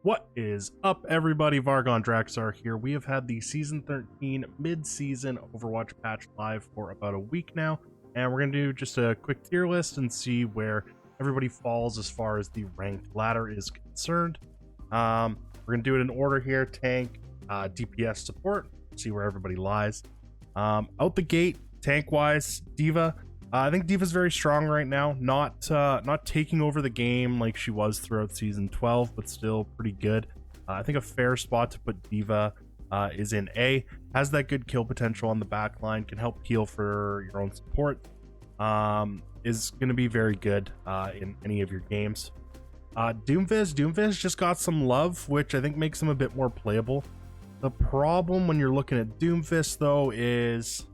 What is up, everybody? Vargon Draxar here. We have had the Season 13 mid-season Overwatch patch live for about a week now, and we're going to do just a quick tier list and see where everybody falls as far as the ranked ladder is concerned. We're going to do it in order here: tank, DPS, support, see where everybody lies. Out the gate, tank-wise, Diva. I think Diva's very strong right now, not taking over the game like she was throughout Season 12, but still pretty good. I think a fair spot to put Diva is in A. Has that good kill potential on the back line, can help heal for your own support, is going to be very good in any of your games. Doomfist just got some love, which I think makes him a bit more playable. The problem when you're looking at Doomfist, though, is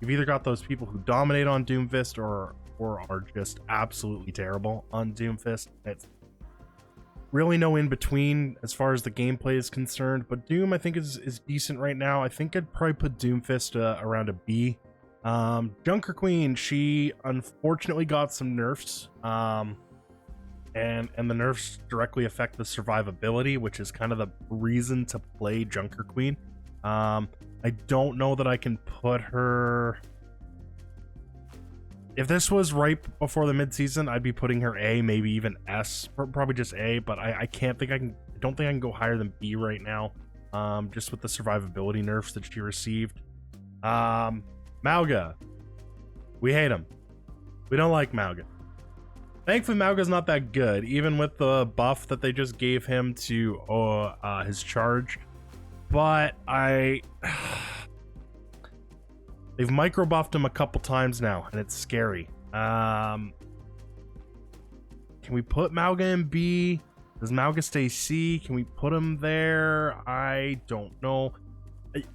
you've either got those people who dominate on Doomfist or are just absolutely terrible on Doomfist. It's really no in between as far as the gameplay is concerned, but Doom I think is decent right now. I think I'd probably put Doomfist around a B. Junker Queen, she unfortunately got some nerfs, and the nerfs directly affect the survivability, which is kind of the reason to play Junker Queen. I don't know that I can put her... If this was right before the mid-season, I'd be putting her A, maybe even S, probably just A, but I don't think I can go higher than B right now, just with the survivability nerfs that she received. Mauga. We hate him. We don't like Mauga. Thankfully, Mauga's not that good, even with the buff that they just gave him to his charge. But they've micro buffed him a couple times now, and it's scary. Can we put Mauga in B? Does Mauga stay C? Can we put him there? I don't know.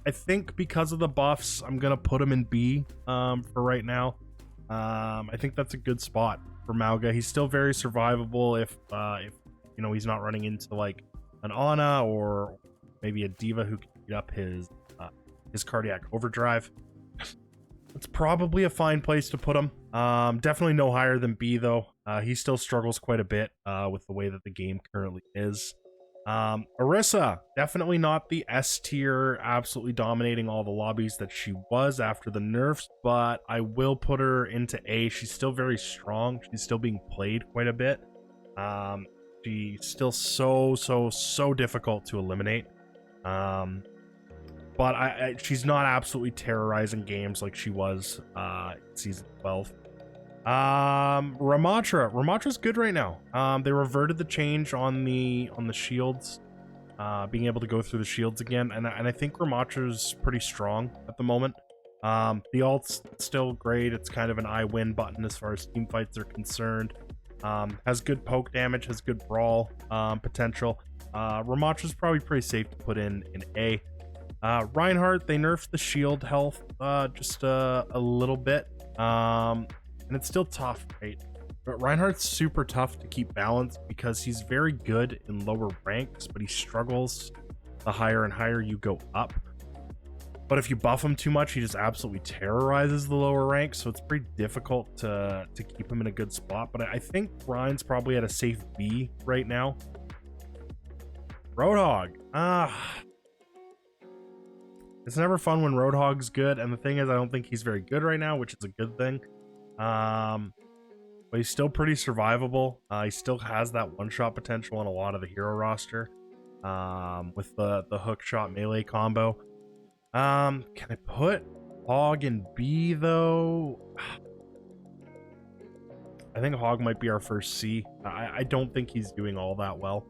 I think because of the buffs, I'm gonna put him in B for right now. I think that's a good spot for Mauga. He's still very survivable if you know he's not running into like an Ana or maybe a Diva who can beat up his cardiac overdrive. It's probably a fine place to put him. Definitely no higher than B though. He still struggles quite a bit with the way that the game currently is. Orisa, definitely not the S tier, absolutely dominating all the lobbies that she was after the nerfs, but I will put her into A. She's still very strong. She's still being played quite a bit. She's still so difficult to eliminate. But she's not absolutely terrorizing games like she was in Season 12. Ramatra's good right now. They reverted the change on the shields, being able to go through the shields again, and I think Ramatra's pretty strong at the moment. The ult's still great. It's kind of an I win button as far as team fights are concerned. Has good poke damage, has good brawl potential. Ramatra's probably pretty safe to put in A. Reinhardt, they nerfed the shield health just a little bit, and it's still tough, right? But Reinhardt's super tough to keep balanced because he's very good in lower ranks, but he struggles the higher and higher you go up. But if you buff him too much, he just absolutely terrorizes the lower ranks, so it's pretty difficult to keep him in a good spot. But I think Ryan's probably at a safe B right now. Roadhog. It's never fun when Roadhog's good, and the thing is, I don't think he's very good right now, which is a good thing. But he's still pretty survivable. He still has that one-shot potential on a lot of the hero roster, with the hook shot melee combo. Can I put Hog in B though? I think Hog might be our first C. I don't think he's doing all that well.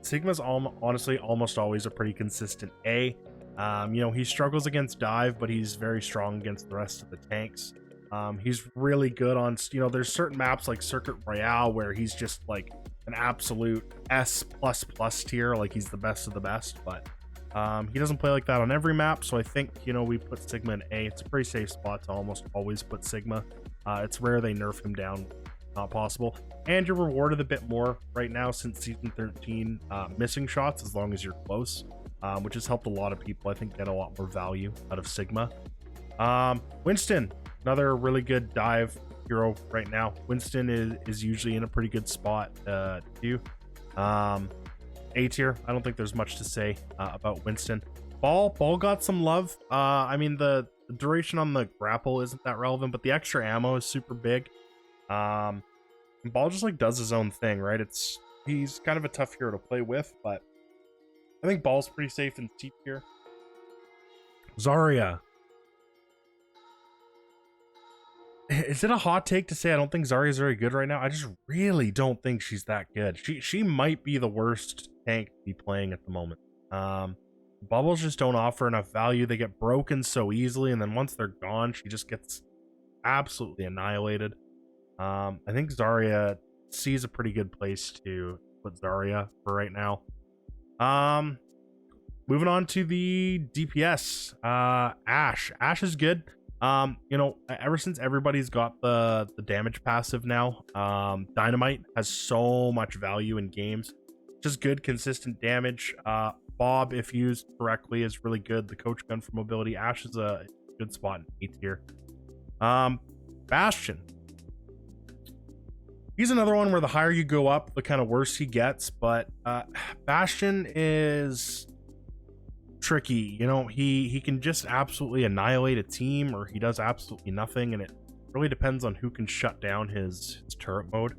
Sigma's honestly almost always a pretty consistent A. You know, he struggles against dive, but he's very strong against the rest of the tanks. He's really good on, you know, there's certain maps like Circuit Royale where he's just like an absolute S++ tier, like he's the best of the best, but he doesn't play like that on every map, so I think, you know, we put Sigma in A. It's a pretty safe spot to almost always put Sigma. It's rare they nerf him down. Not possible, and you're rewarded a bit more right now since Season 13, missing shots as long as you're close, which has helped a lot of people, I think, get a lot more value out of Sigma. Winston, another really good dive hero right now. Winston is usually in a pretty good spot too. A tier. I don't think there's much to say about Winston. Ball got some love. I mean, the duration on the grapple isn't that relevant, but the extra ammo is super big. Ball just like does his own thing, right? He's kind of a tough hero to play with, but I think Ball's pretty safe in C tier. Zarya. Is it a hot take to say I don't think Zarya's very good right now? I just really don't think she's that good. She might be the worst tank to be playing at the moment. Bubbles just don't offer enough value. They get broken so easily, and then once they're gone, she just gets absolutely annihilated. I think Zarya sees a pretty good place to put Zarya for right now. Moving on to the DPS. Ashe. Ashe is good. You know, ever since everybody's got the damage passive now, Dynamite has so much value in games. Just good, consistent damage. Bob, if used correctly, is really good. The coach gun for mobility. Ashe is a good spot in A tier. Bastion. He's another one where the higher you go up, the kind of worse he gets. But Bastion is tricky. You know, he can just absolutely annihilate a team, or he does absolutely nothing, and it really depends on who can shut down his turret mode.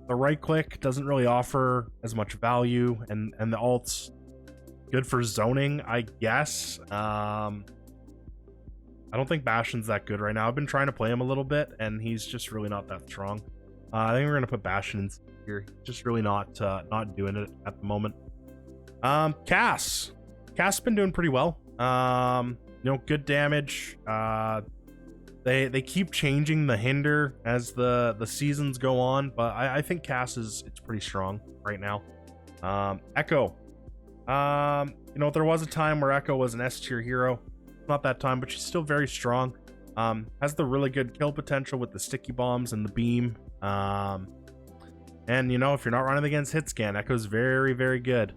The right click doesn't really offer as much value, and the ult's good for zoning, I guess. I don't think Bastion's that good right now. I've been trying to play him a little bit, and he's just really not that strong. I think we're gonna put Bastion in here. Just really not doing it at the moment. Cass has been doing pretty well. You know, good damage. They keep changing the hinder as the seasons go on, but I think Cass it's pretty strong right now. Echo. You know, there was a time where Echo was an S tier hero. Not that time, but she's still very strong. Has the really good kill potential with the sticky bombs and the beam. And you know, if you're not running against hit scan, Echo's very, very good.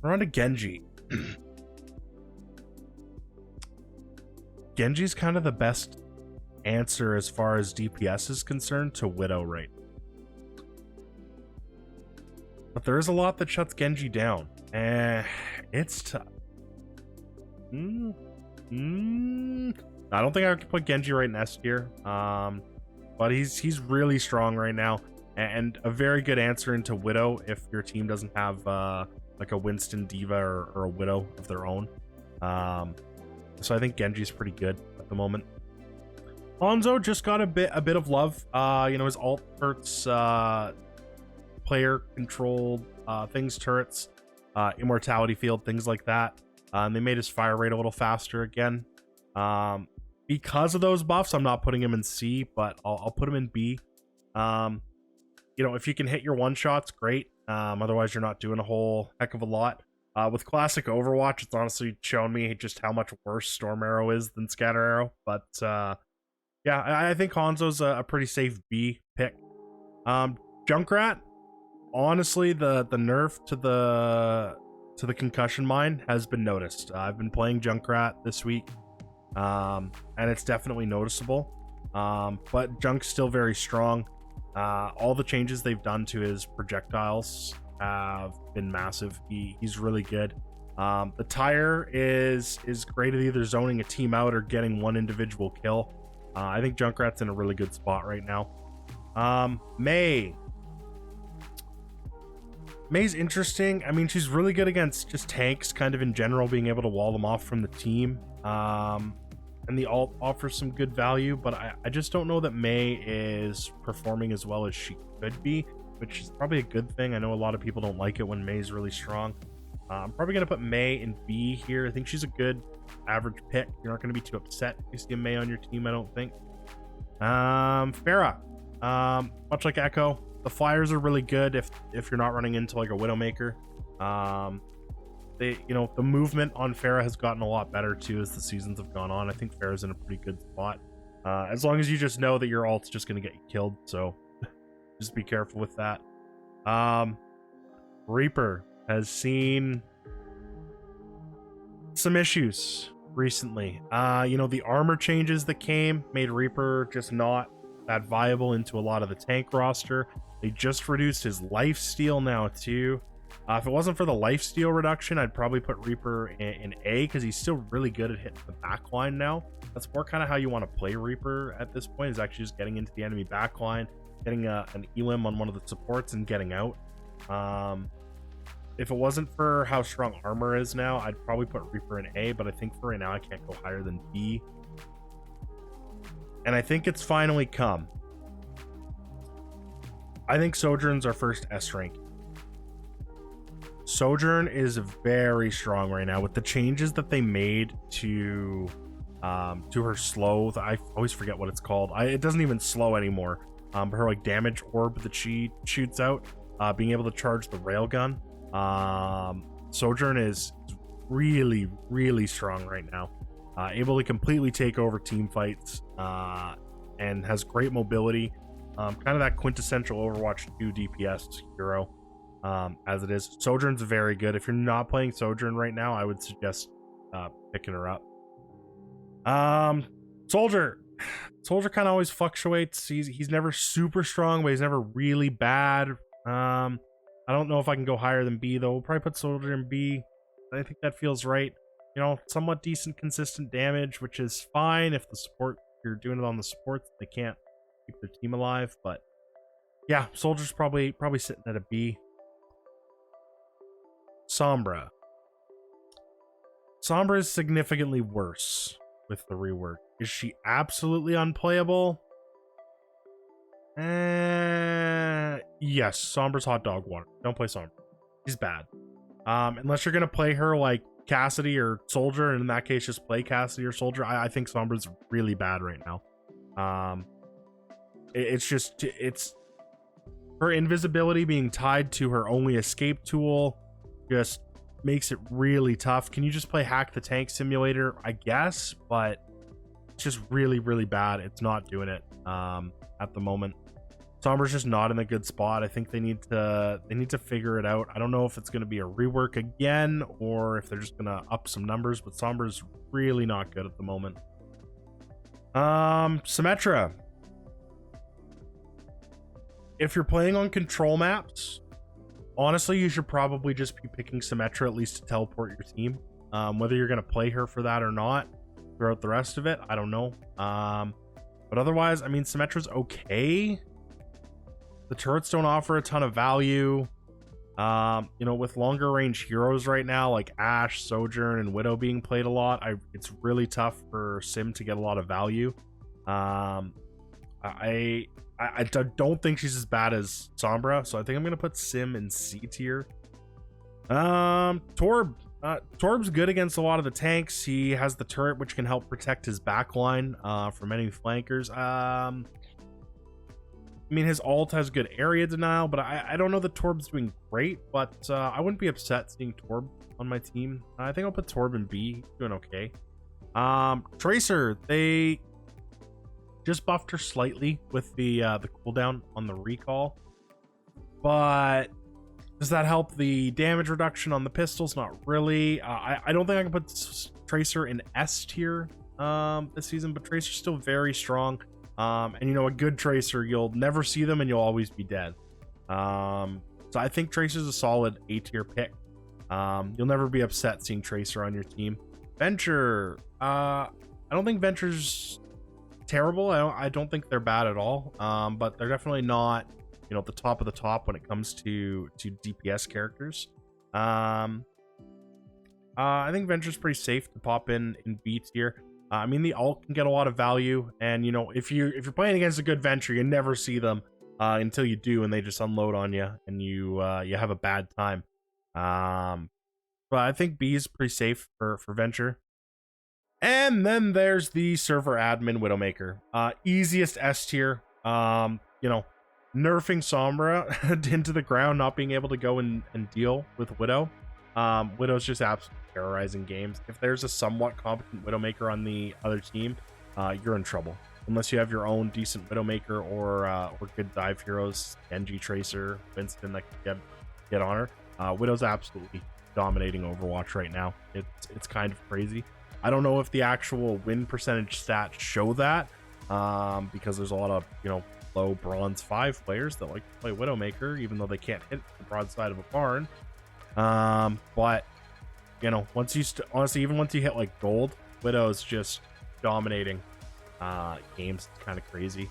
We're on to Genji. Genji's kind of the best answer as far as DPS is concerned to Widow right. But there is a lot that shuts Genji down. It's tough. I don't think I could put Genji right in S tier. But he's really strong right now, and a very good answer into Widow if your team doesn't have like a Winston Diva or a Widow of their own. So I think Genji's pretty good at the moment. Hanzo just got a bit of love. You know, his alt hurts player controlled things, turrets, immortality field, things like that. And they made his fire rate a little faster again. Because of those buffs, I'm not putting him in C, but I'll put him in B. You know, if you can hit your one shots, great. Otherwise, you're not doing a whole heck of a lot. With classic Overwatch, it's honestly shown me just how much worse Storm Arrow is than Scatter Arrow. But yeah, I think Hanzo's a pretty safe B pick. Junkrat, honestly, the nerf to the concussion mine has been noticed. I've been playing Junkrat this week, and it's definitely noticeable. But Junk's still very strong. All the changes they've done to his projectiles have been massive. He's really good. The tire is great at either zoning a team out or getting one individual kill. I think Junkrat's in a really good spot right now. May's interesting. I mean, she's really good against just tanks, kind of in general, being able to wall them off from the team. And the alt offers some good value, but I just don't know that May is performing as well as she could be, which is probably a good thing. I know a lot of people don't like it when May's really strong. I'm probably going to put May in B here. I think she's a good average pick. You're not going to be too upset if you see a May on your team, I don't think. Pharah. Much like Echo, the flyers are really good if you're not running into like a Widowmaker. You know, the movement on Pharah has gotten a lot better too as the seasons have gone on. I think Pharah's in a pretty good spot. As long as you just know that your ult's just going to get you killed, so just be careful with that. Reaper has seen some issues recently. You know, the armor changes that came made Reaper just not that viable into a lot of the tank roster. They just reduced his life steal now too. If it wasn't for the life steal reduction, I'd probably put Reaper in A, because he's still really good at hitting the back line now. That's more kind of how you want to play Reaper at this point, is actually just getting into the enemy back line, getting an elim on one of the supports, and getting out. If it wasn't for how strong armor is now, I'd probably put Reaper in A, but I think for right now I can't go higher than B. And I think it's finally come. I think Sojourn's our first S rank. Sojourn is very strong right now with the changes that they made to her slow. I always forget what it's called. It doesn't even slow anymore. But her like damage orb that she shoots out, being able to charge the railgun. Sojourn is really, really strong right now. Able to completely take over team fights, and has great mobility. Kind of that quintessential Overwatch 2 DPS hero. As it is. Sojourn's very good. If you're not playing Sojourn right now, I would suggest picking her up. Soldier kind of always fluctuates. He's never super strong, but he's never really bad. I don't know if I can go higher than B though. We'll probably put Soldier in B. I think that feels right. You know, somewhat decent consistent damage, which is fine if the support, if you're doing it on the supports, they can't keep their team alive. But yeah, Soldier's probably sitting at a B. Sombra is significantly worse with the rework. Is she absolutely unplayable? Yes, Sombra's hot dog water. Don't play Sombra. She's bad. Unless you're gonna play her like Cassidy or Soldier, and in that case just play Cassidy or Soldier. I think Sombra's really bad right now. It's her invisibility being tied to her only escape tool just makes it really tough. Can you just play Hack the Tank Simulator? I guess, but it's just really, really bad. It's not doing it at the moment. Sombra's just not in a good spot. I think they need to figure it out. I don't know if it's going to be a rework again or if they're just going to up some numbers, but Sombra's really not good at the moment. Symmetra. If you're playing on control maps, honestly, you should probably just be picking Symmetra at least to teleport your team. Whether you're going to play her for that or not throughout the rest of it, I don't know. But otherwise, I mean, Symmetra's okay. The turrets don't offer a ton of value. You know, with longer range heroes right now, like Ashe, Sojourn, and Widow being played a lot, it's really tough for Sim to get a lot of value. I don't think she's as bad as Sombra, so I think I'm gonna put Sim in C tier. Torb. Torb's good against a lot of the tanks. He has the turret which can help protect his backline from any flankers. I mean, his ult has good area denial, but I don't know that Torb's doing great, but I wouldn't be upset seeing Torb on my team. I think I'll put Torb in B. Doing okay. Tracer, they just buffed her slightly with the cooldown on the recall, but does that help the damage reduction on the pistols? Not really. I don't think I can put Tracer in S tier this season, but Tracer's still very strong. And you know, a good Tracer, you'll never see them and you'll always be dead. So I think Tracer's a solid A tier pick. You'll never be upset seeing Tracer on your team. Venture, I don't think Venture's terrible. I don't think they're bad at all. But they're definitely not, you know, at the top of the top when it comes to DPS characters. I think Venture's pretty safe to pop in B tier. I mean, the ult can get a lot of value, and you know, if you're playing against a good Venture, you never see them until you do, and they just unload on you, and you have a bad time. But I think B is pretty safe for Venture. And then there's the server admin Widowmaker, easiest S tier. You know, nerfing Sombra into the ground, not being able to go and deal with Widow. Widow's just absolutely terrorizing games. If there's a somewhat competent Widowmaker on the other team, you're in trouble. Unless you have your own decent Widowmaker or good dive heroes, Genji, Tracer, Winston that can get on her. Widow's absolutely dominating Overwatch right now. It's kind of crazy. I don't know if the actual win percentage stats show that, because there's a lot of, you know, low bronze 5 players that like to play Widowmaker, even though they can't hit the broadside of a barn. But you know, honestly, even once you hit like gold, Widow's just dominating games. It's kind of crazy.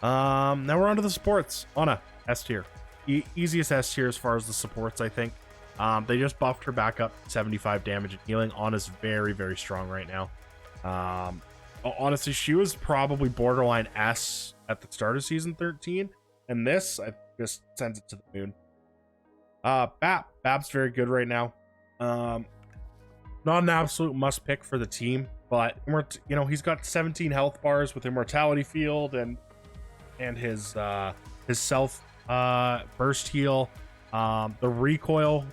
Now we're on to the supports. Ana, S tier. Easiest S tier as far as the supports, I think. They just buffed her back up 75 damage and healing. Ana's very, very strong right now. Honestly, she was probably borderline S at the start of season 13, and this I just sends it to the moon. Bab's very good right now. Not an absolute must pick for the team, but you know, he's got 17 health bars with Immortality Field and his self burst heal. The recoil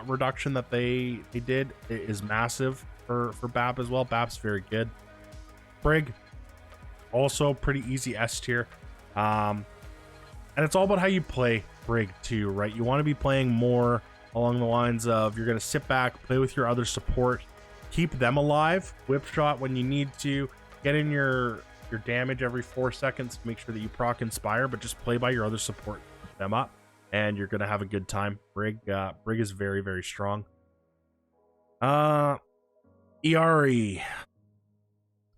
reduction that they did is massive for Bab as well. Bab's very good. Brig, also pretty easy S tier. And it's all about how you play Brig too, right? You want to be playing more along the lines of you're going to sit back, play with your other support, keep them alive, whip shot when you need to, get in your damage every 4 seconds to make sure that you proc Inspire, but just play by your other support, keep them up, and you're going to have a good time. Brig is very, very strong. Iari.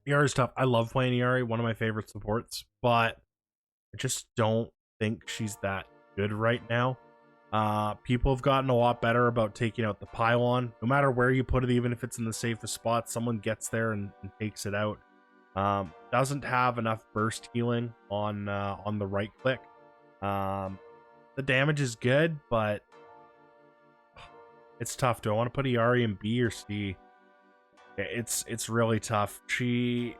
Iari's tough. I love playing Iari, one of my favorite supports, but I just don't think she's that good right now. People have gotten a lot better about taking out the pylon. No matter where you put it, even if it's in the safest spot, someone gets there and takes it out. Doesn't have enough burst healing on the right click. The damage is good, but it's tough. Do I want to put Iari in B or C? It's really tough. It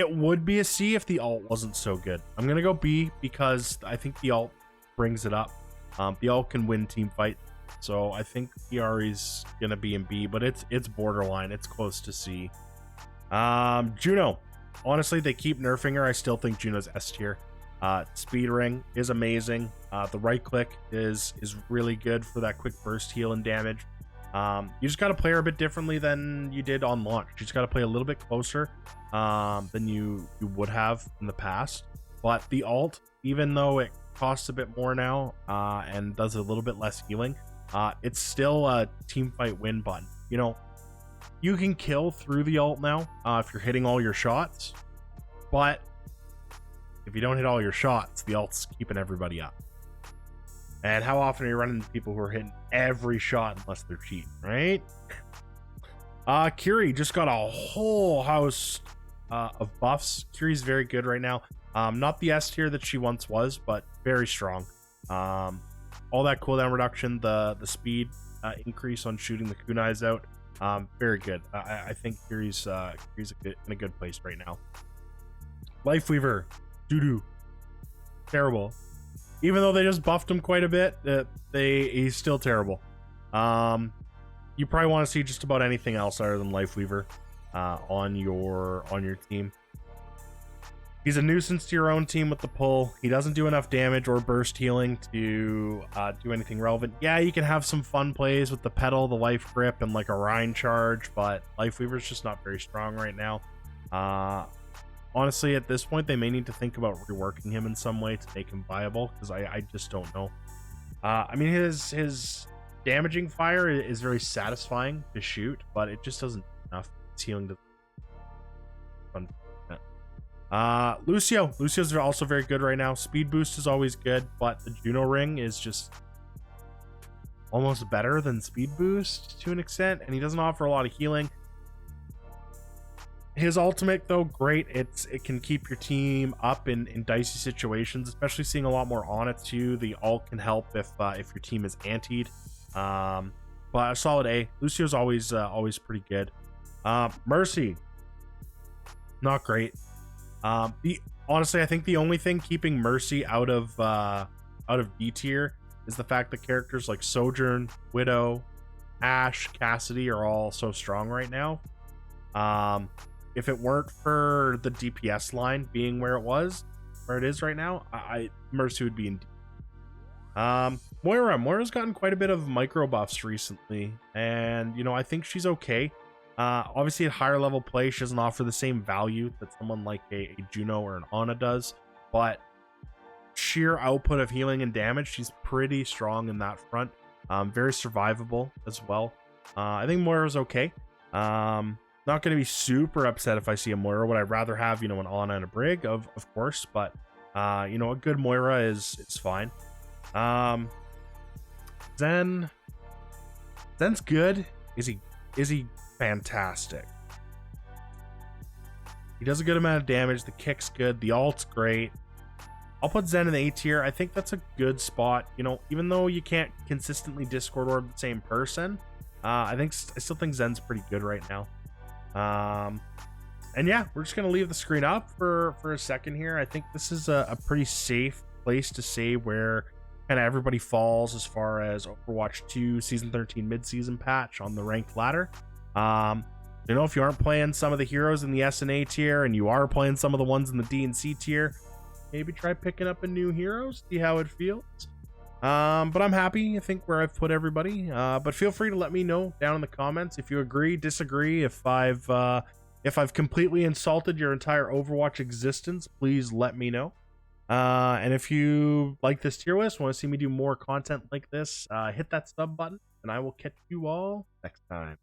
would be a C if the ult wasn't so good. I'm gonna go B because I think the ult brings it up. The ult can win team fight, so I think Iari's gonna be in B, but it's borderline. It's close to C. Juno. Honestly, they keep nerfing her. I still think Juno's S tier. Speed ring is amazing. The right click is really good for that quick burst heal and damage. You just got to play her a bit differently than you did on launch. You just got to play a little bit closer than you would have in the past. But the ult, even though it costs a bit more now and does a little bit less healing, it's still a team fight win button. You know, you can kill through the ult now if you're hitting all your shots, but if you don't hit all your shots, the ult's keeping everybody up. And how often are you running into people who are hitting every shot unless they're cheating, right? Kiri just got a whole house of buffs. Kiri's very good right now. Not the S tier that she once was, but very strong. All that cooldown reduction, the speed increase on shooting the kunais out, very good. I think Kiri's in a good place right now. Lifeweaver, doo-doo, terrible. Even though they just buffed him quite a bit, he's still terrible. You probably want to see just about anything else other than Lifeweaver on your team. He's a nuisance to your own team with the pull. He doesn't do enough damage or burst healing to do anything relevant. Yeah, you can have some fun plays with the pedal, the life grip, and like a Rhine charge, but Lifeweaver's just not very strong right now. Honestly, at this point, they may need to think about reworking him in some way to make him viable, because I just don't know. I mean, his damaging fire is very satisfying to shoot, but it just doesn't do enough. It's healing to... Lucio's also very good right now. Speed boost is always good, but the Juno ring is just almost better than speed boost to an extent, and he doesn't offer a lot of healing. His ultimate, though, great. It can keep your team up in dicey situations, especially seeing a lot more on it too. The ult can help if your team is antied. But a solid A. Lucio's always pretty good. Mercy, not great. Honestly, I think the only thing keeping Mercy out of D tier is the fact that characters like Sojourn, Widow, Ashe, Cassidy are all so strong right now. If it weren't for the DPS line being where it is right now, Mercy would be in D. Moira's gotten quite a bit of micro buffs recently, and you know, I think she's okay. Obviously at higher level play, she doesn't offer the same value that someone like a Juno or an Ana does. but sheer output of healing and damage, she's pretty strong in that front. Very survivable as well. I think Moira's okay. Not going to be super upset if I see a Moira. Would I rather have, you know, an Ana and a Brig, of course, but you know, a good Moira is fine. Zen's good. Is he fantastic? He does a good amount of damage. The kick's good. The ult's great. I'll put Zen in the A tier. I think that's a good spot. You know, even though you can't consistently Discord orb the same person, I still think Zen's pretty good right now. And yeah, we're just gonna leave the screen up for a second here. I think this is a pretty safe place to say where kind of everybody falls as far as Overwatch 2 Season 13 mid-season patch on the ranked ladder. You know, if you aren't playing some of the heroes in the S and A tier and you are playing some of the ones in the D and C tier, maybe try picking up a new hero, see how it feels. But I'm happy, I think, where I've put everybody. But feel free to let me know down in the comments if you agree, disagree, if I've completely insulted your entire Overwatch existence. Please let me know. And if you like this tier list, want to see me do more content like this, hit that sub button, and I will catch you all next time.